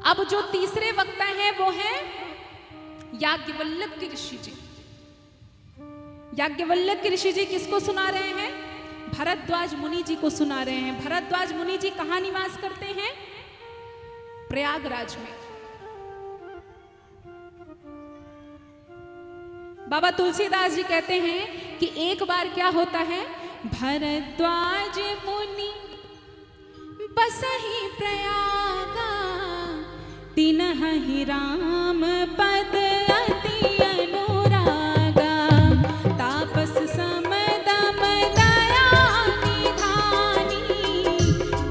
अब जो तीसरे वक्ता हैं वो हैं याज्ञवल्क्य ऋषि जी। याज्ञवल्क्य ऋषि जी किसको सुना रहे हैं? भरद्वाज मुनि जी को सुना रहे हैं। भरद्वाज मुनि जी कहाँ निवास करते हैं? प्रयागराज में। बाबा तुलसीदास जी कहते हैं कि एक बार क्या होता है, भरद्वाज मुनि बसहि प्रयागा, तिन्हि राम पद अति अनुरागा, तापस सम दम दया निधानी,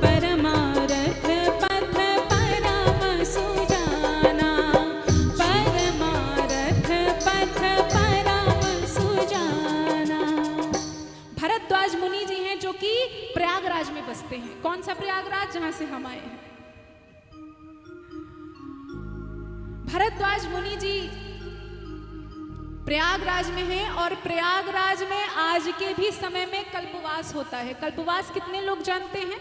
परमारथ पथ परम सुजाना, परमारथ पथ परम सुजाना। भरद्वाज मुनि जी हैं जो कि प्रयागराज में बसते हैं। कौन सा प्रयागराज? जहां से हम आए हैं। भरद्वाज मुनि जी प्रयागराज में हैं और प्रयागराज में आज के भी समय में कल्पवास होता है। कल्पवास कितने लोग जानते हैं?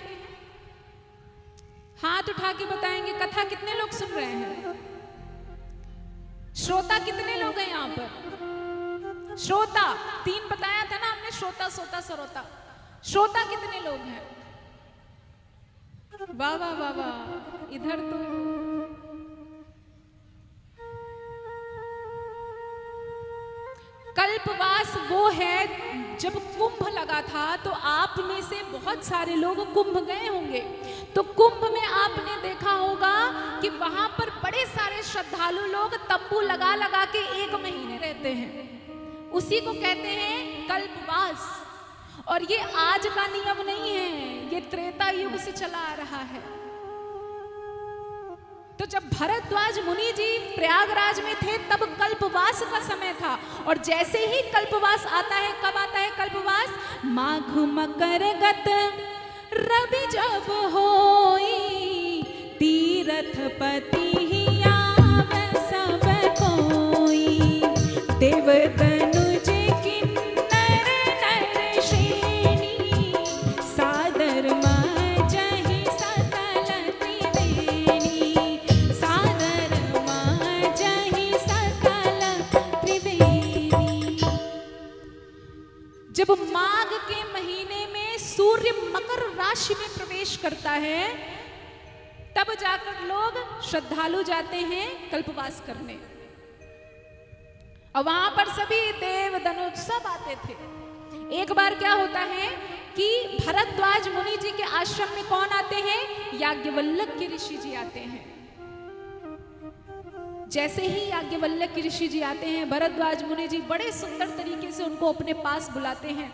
हाथ उठा के बताएंगे। कथा कितने लोग सुन रहे हैं? श्रोता कितने लोग हैं यहाँ पर? श्रोता 3 बताया था ना हमने, श्रोता सोता सरोता। श्रोता कितने लोग हैं? वाह वाह वाह वाह। इधर तो कल्पवास वो है जब कुंभ लगा था तो आप में से बहुत सारे लोग कुंभ गए होंगे। तो कुंभ में आपने देखा होगा कि वहां पर बड़े सारे श्रद्धालु लोग तंबू लगा लगा के 1 महीने रहते हैं। उसी को कहते हैं कल्पवास। और ये आज का नियम नहीं है, ये त्रेता युग से चला आ रहा है। तो जब भरद्वाज मुनि जी प्रयागराज में थे तब कल्पवास का समय था। और जैसे ही कल्पवास आता है, कब आता है कल्पवास? माघ मकर गत रवि जब होई, तीर्थपति आवे सब कोई, देवतनुज किन्नर नर श्रेणी, सादर माजहि सकल त्रिवेणी, सादर माजहि सकल त्रिवेणी। जब माघ के महीने में सूर्य मकर राशि में प्रवेश करता है तब जाकर लोग श्रद्धालु जाते हैं कल्पवास करने। और वहां पर सभी देव दनुज सब आते थे। एक बार क्या होता है कि भरद्वाज मुनि जी के आश्रम में कौन आते हैं? याज्ञवल्क्य ऋषि जी आते हैं। जैसे ही याज्ञवल्क्य ऋषि जी आते हैं, भरद्वाज मुनि जी बड़े सुंदर तरीके से उनको अपने पास बुलाते हैं,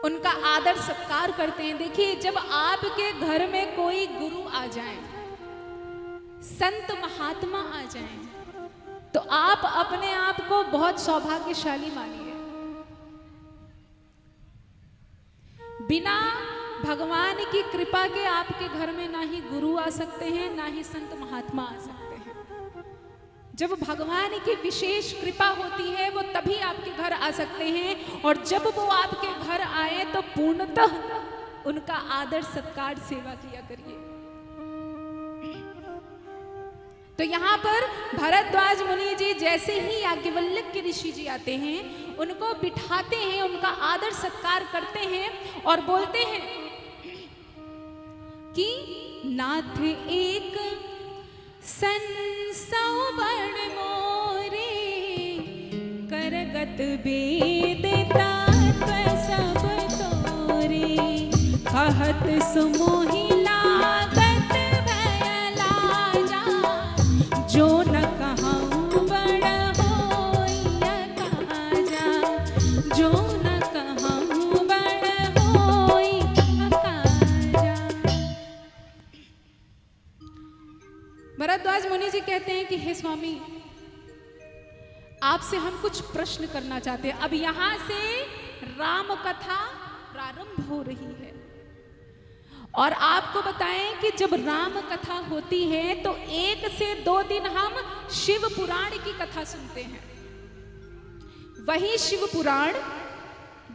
उनका आदर सत्कार करते हैं। देखिए, जब आपके घर में कोई गुरु आ जाए, संत महात्मा आ जाए, तो आप अपने आप को बहुत सौभाग्यशाली मानिए। बिना भगवान की कृपा के आपके घर में ना ही गुरु आ सकते हैं, ना ही संत महात्मा आ सकते हैं। जब भगवान की विशेष कृपा होती है वो तभी आपके घर आ सकते हैं। और जब वो आपके घर आए तो पूर्णतः उनका आदर सत्कार सेवा किया करिए। तो यहाँ पर भरद्वाज मुनि जी जैसे ही याज्ञवल्क्य ऋषि जी आते हैं, उनको बिठाते हैं, उनका आदर सत्कार करते हैं और बोलते हैं कि नाथ एक संसवर्ण मोरे, करगत वेद तत्व सब तोरे, कहत सुमोहि लागत भय लाजा, जो न कहूँ बड़ होइय काजा, जो न कहूँ बड़ होइय काजा। भरद्वाज मुनि जी कहते हैं कि हे स्वामी, आपसे हम कुछ प्रश्न करना चाहते हैं। अब यहां से राम कथा प्रारंभ हो रही है। और आपको बताएं कि जब राम कथा होती है तो 1 से 2 दिन हम शिव पुराण की कथा सुनते हैं। वही शिव पुराण,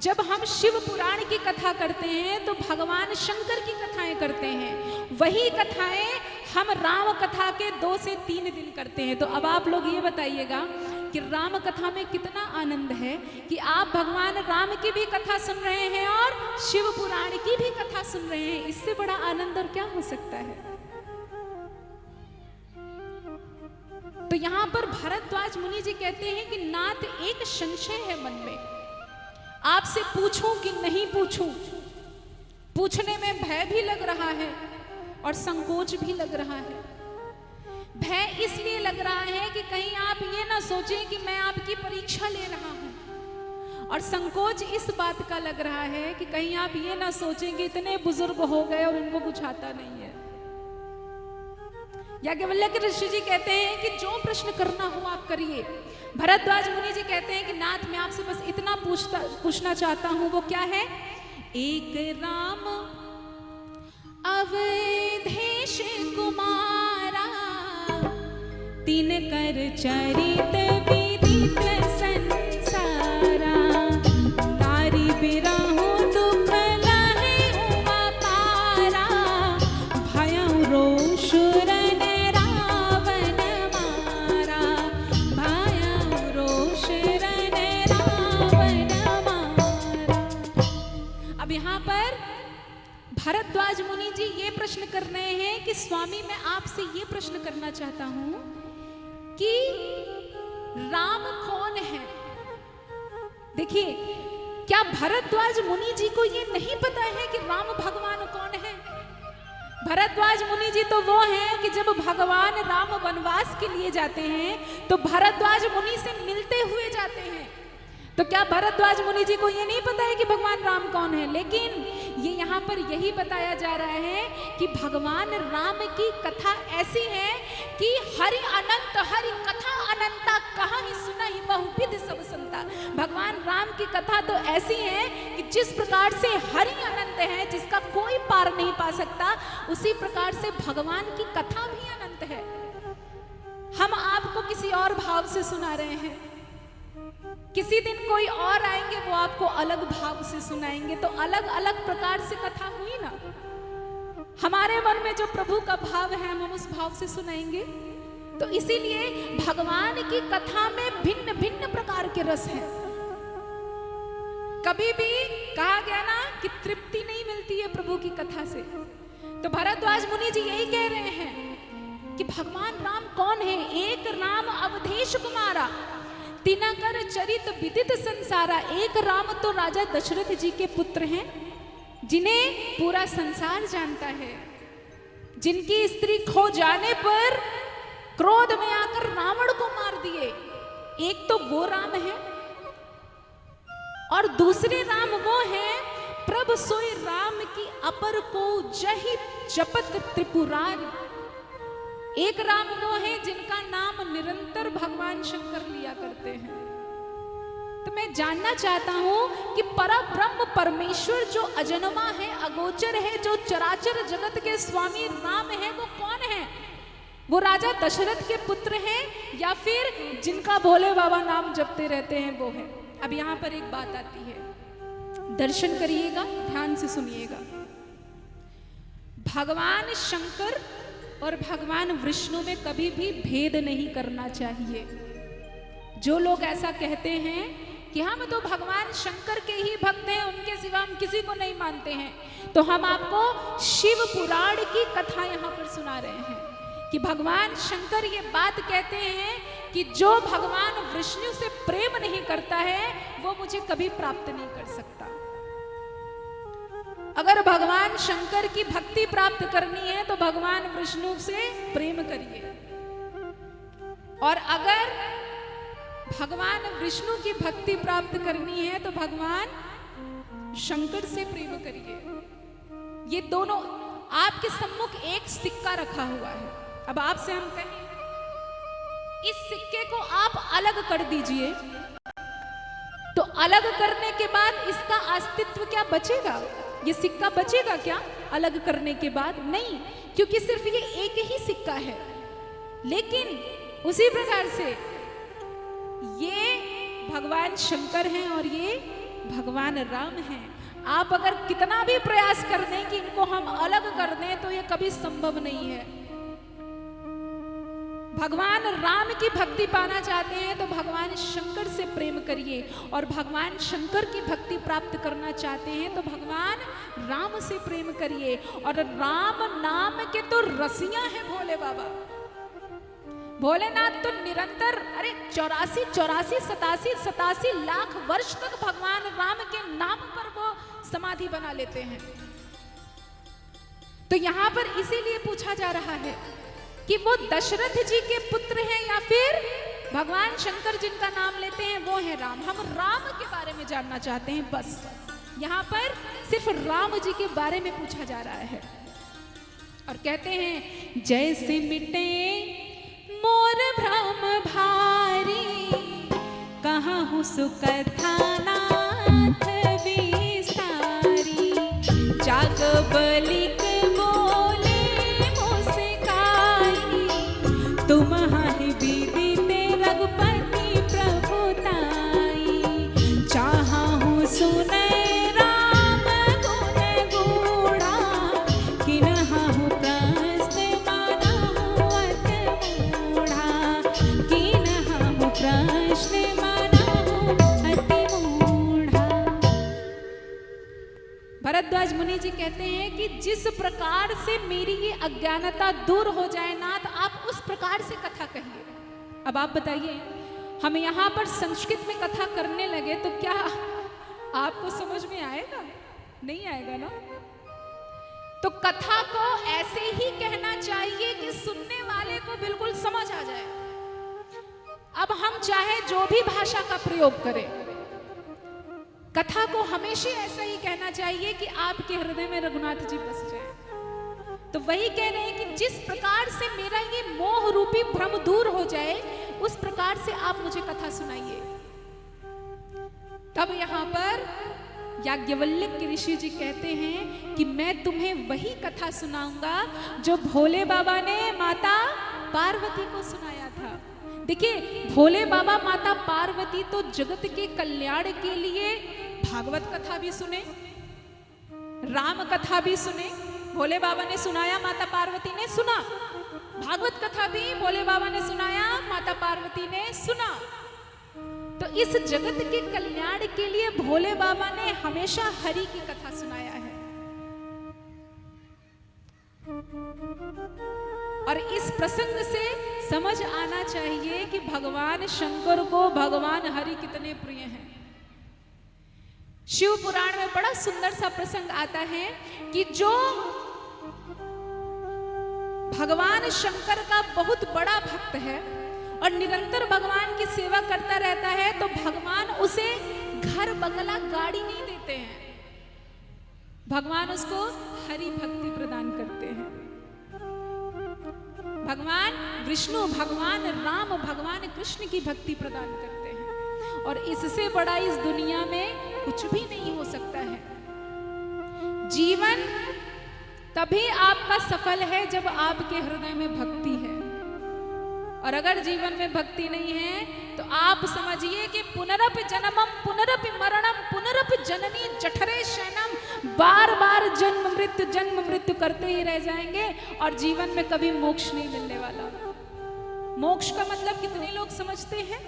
जब हम शिव पुराण की कथा करते हैं तो भगवान शंकर की कथाएं करते हैं, वही कथाएं हम राम कथा के 2 से 3 दिन करते हैं। तो अब आप लोग ये बताइएगा कि राम कथा में कितना आनंद है कि आप भगवान राम की भी कथा सुन रहे हैं और शिव पुराण की भी कथा सुन रहे हैं। इससे बड़ा आनंद और क्या हो सकता है। तो यहां पर भरद्वाज मुनि जी कहते हैं कि नाथ एक संशय है मन में, आपसे पूछूं कि नहीं पूछूं। पूछने में भय भी लग रहा है और संकोच भी लग रहा है। भय इसलिए लग रहा है कि कहीं आप ये ना सोचें कि मैं आपकी परीक्षा ले रहा हूं, और संकोच इस बात का लग रहा है कि कहीं आप ये ना सोचें कि इतने बुजुर्ग हो गए और उनको कुछ आता नहीं है। याज्ञवल्क्य ऋषि जी कहते हैं कि जो प्रश्न करना हो आप करिए। भरद्वाज मुनि जी कहते हैं कि नाथ मैं आपसे बस इतना पूछना चाहता हूं, वो क्या है। एक राम अवधेश कुमारा, तीन कर चरित विदित संसारा, तारी बिरहु दुख लहे हुआ पारा, भयउ रोष रन रावण मारा, भयउ रोष रन रावण मारा। अब यहाँ पर भरद्वाज मुनि जी ये प्रश्न कर रहे हैं कि स्वामी मैं आपसे ये प्रश्न करना चाहता हूं कि राम कौन है। देखिए, क्या भरद्वाज मुनि जी को ये नहीं पता है कि राम भगवान कौन है। भरद्वाज मुनि जी तो वो हैं कि जब भगवान राम वनवास के लिए जाते हैं तो भरद्वाज मुनि से मिलते हुए जाते हैं। तो क्या भरद्वाज मुनि जी को ये नहीं पता है कि भगवान राम कौन है। लेकिन ये यहाँ पर यही बताया जा रहा है कि भगवान राम की कथा ऐसी है कि हरि अनंत हरि कथा अनंता, कहाँ ही सुना ही बहुविध सब संता। भगवान राम की कथा तो ऐसी है कि जिस प्रकार से हरि अनंत है, जिसका कोई पार नहीं पा सकता, उसी प्रकार से भगवान की कथा भी अनंत है। हम आपको किसी और भाव से सुना रहे हैं, किसी दिन कोई और आएंगे वो आपको अलग भाव से सुनाएंगे। तो अलग अलग प्रकार से कथा हुई ना। हमारे मन में जो प्रभु का भाव है हम उस भाव से सुनाएंगे। तो इसीलिए भगवान की कथा में भिन्न भिन्न प्रकार के रस हैं। कभी भी कहा गया ना कि तृप्ति नहीं मिलती है प्रभु की कथा से। तो भरद्वाज मुनि जी यही कह रहे हैं कि भगवान राम कौन है। एक राम अवधेश कुमारा, तिनकर चरित विदित संसारा। एक राम तो राजा दशरथ जी के पुत्र हैं, जिन्हें पूरा संसार जानता है, जिनकी स्त्री खो जाने पर क्रोध में आकर रावण को मार दिए। एक तो वो राम है और दूसरे राम वो हैं प्रभ सोई राम की अपर को जहि जपत त्रिपुरारी। एक राम वो है जिनका नाम निरंतर भगवान शंकर लिया करते हैं। तो मैं जानना चाहता हूं कि परब्रह्म परमेश्वर जो अजन्मा है, अगोचर है, जो चराचर जगत के स्वामी राम है, वो कौन है। वो राजा दशरथ के पुत्र हैं या फिर जिनका भोले बाबा नाम जपते रहते हैं वो है। अब यहां पर एक बात आती है, दर्शन करिएगा, ध्यान से सुनिएगा। भगवान शंकर और भगवान विष्णु में कभी भी भेद नहीं करना चाहिए। जो लोग ऐसा कहते हैं कि हम तो भगवान शंकर के ही भक्त हैं, उनके सिवा हम किसी को नहीं मानते हैं, तो हम आपको शिव पुराण की कथा यहाँ पर सुना रहे हैं कि भगवान शंकर ये बात कहते हैं कि जो भगवान विष्णु से प्रेम नहीं करता है वो मुझे कभी प्राप्त नहीं कर सकता। अगर भगवान शंकर की भक्ति प्राप्त करनी है तो भगवान विष्णु से प्रेम करिए, और अगर भगवान विष्णु की भक्ति प्राप्त करनी है तो भगवान शंकर से प्रेम करिए। ये दोनों आपके सम्मुख एक सिक्का रखा हुआ है। अब आपसे हम कहें इस सिक्के को आप अलग कर दीजिए, तो अलग करने के बाद इसका अस्तित्व क्या बचेगा। ये सिक्का बचेगा क्या अलग करने के बाद? नहीं, क्योंकि सिर्फ ये एक ही सिक्का है। लेकिन उसी प्रकार से ये भगवान शंकर हैं और ये भगवान राम हैं। आप अगर कितना भी प्रयास कर दें कि इनको हम अलग कर दें तो ये कभी संभव नहीं है। भगवान राम की भक्ति पाना चाहते हैं तो भगवान शंकर से प्रेम करिए, और भगवान शंकर की भक्ति प्राप्त करना चाहते हैं तो भगवान राम से प्रेम करिए। और राम नाम के तो रसिया है भोले बाबा। भोलेनाथ तो निरंतर 87 लाख वर्ष तक भगवान राम के नाम पर वो समाधि बना लेते हैं। तो यहां पर इसीलिए पूछा जा रहा है कि वो दशरथ जी के पुत्र हैं या फिर भगवान शंकर जिनका नाम लेते हैं वो है राम। हम राम के बारे में जानना चाहते हैं, बस यहां पर सिर्फ राम जी के बारे में पूछा जा रहा है। और कहते हैं जैसे मिटे मोर भ्रम भारी, कहाँ हूँ सुकथा नाथ विस्तारी, जाग बलिक बोले मुस्काई, तुम हाहि विदिते रघुपति प्रभुताई, चाहा हूँ सुने राम गुण गूढ़ा, किन्हा हूँ प्रस्थ माना हूँ अति मूढ़ा, किन्हा हूँ प्रश्न माना हूँ अति मूढ़ा। भरद्वाज मुनि जी कहते हैं कि जिस प्रकार से मेरी ये अज्ञानता दूर हो जाए नाथ, आप उस प्रकार से कथा कहिए। अब आप बताइए, हम यहाँ पर संस्कृत में कथा करने लगे तो क्या आपको समझ में आएगा? नहीं आएगा ना। तो कथा को ऐसे ही कहना चाहिए कि सुनने वाले को बिल्कुल समझ आ जाए। अब हम चाहे जो भी भाषा का प्रयोग करें, कथा को हमेशा ऐसा ही कहना चाहिए कि आपके हृदय में रघुनाथ जी बस जाए। तो वही कह रहे हैं कि जिस प्रकार से मेरा ये मोह रूपी भ्रम दूर हो जाए, उस प्रकार से आप मुझे कथा सुनाइए। तब यहाँ पर याज्ञवल्क्य ऋषि जी कहते हैं कि मैं तुम्हें वही कथा सुनाऊंगा जो भोले बाबा ने माता पार्वती को सुनाया था। देखिए, भोले बाबा माता पार्वती तो जगत के कल्याण के लिए भागवत कथा भी सुने, राम कथा भी सुने। भोले बाबा ने सुनाया, माता पार्वती ने सुना। भागवत कथा भी भोले बाबा ने सुनाया, माता पार्वती ने सुना। तो इस जगत के कल्याण के लिए भोले बाबा ने हमेशा हरि की कथा सुनाया है। और इस प्रसंग से समझ आना चाहिए कि भगवान शंकर को भगवान हरि कितने प्रिय हैं। शिव पुराण में बड़ा सुंदर सा प्रसंग आता है कि जो भगवान शंकर का बहुत बड़ा भक्त है और निरंतर भगवान की सेवा करता रहता है, तो भगवान उसे घर बंगला गाड़ी नहीं देते हैं, भगवान उसको हरि भक्ति प्रदान करते हैं। भगवान विष्णु, भगवान राम, भगवान कृष्ण की भक्ति प्रदान करते हैं। और इससे बड़ा इस दुनिया में कुछ भी नहीं हो सकता है। जीवन तभी आपका सफल है जब आपके हृदय में भक्ति है। और अगर जीवन में भक्ति नहीं है तो आप समझिए कि पुनरपि जन्मम पुनरपि मरणम पुनरपि जननी जठरे शयनम, बार बार जन्म मृत्यु करते ही रह जाएंगे और जीवन में कभी मोक्ष नहीं मिलने वाला। मोक्ष का मतलब कितने लोग समझते हैं?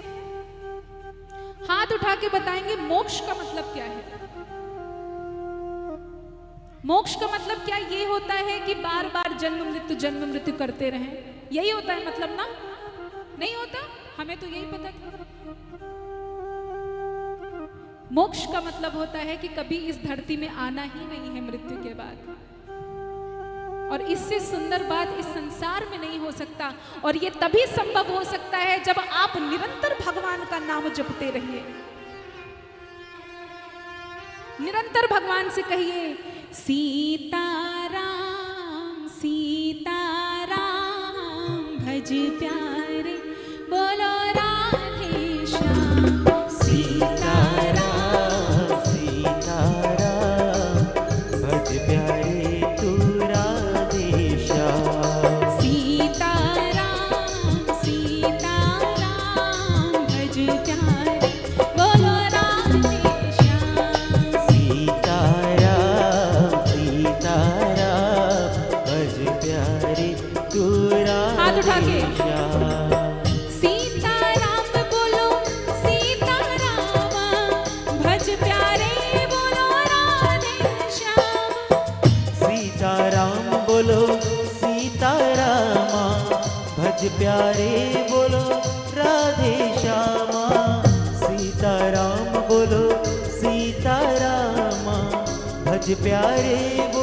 हाथ उठा के बताएंगे मोक्ष का मतलब क्या है। मोक्ष का मतलब क्या ये होता है कि बार बार जन्म मृत्यु करते रहें, यही होता है मतलब ना? नहीं होता, हमें तो यही पता था। मोक्ष का मतलब होता है कि कभी इस धरती में आना ही नहीं है मृत्यु के बाद। और इससे सुंदर बात इस संसार में नहीं हो सकता। और ये तभी संभव हो सकता है जब आप निरंतर भगवान का नाम जपते रहिए। निरंतर भगवान से कहिए सीताराम सीताराम भज प्यारे, बोलो राधे श्याम। सीताराम सीताराम भज प्यारे तू राधे श्याम। सीताराम सीताराम भज प्यारे, बोलो राधे श्याम। सीताराम प्यारे तू हाथ उठा के। राधे श्याम। सीताराम बोलो सीतारामा, भज प्यारे बोलो राधे श्याम। सीताराम बोलो सीतारामा, भज प्यारे बोलो राधे श्यामा। सीताराम बोलो सीतारामा, भज प्यारे बोलो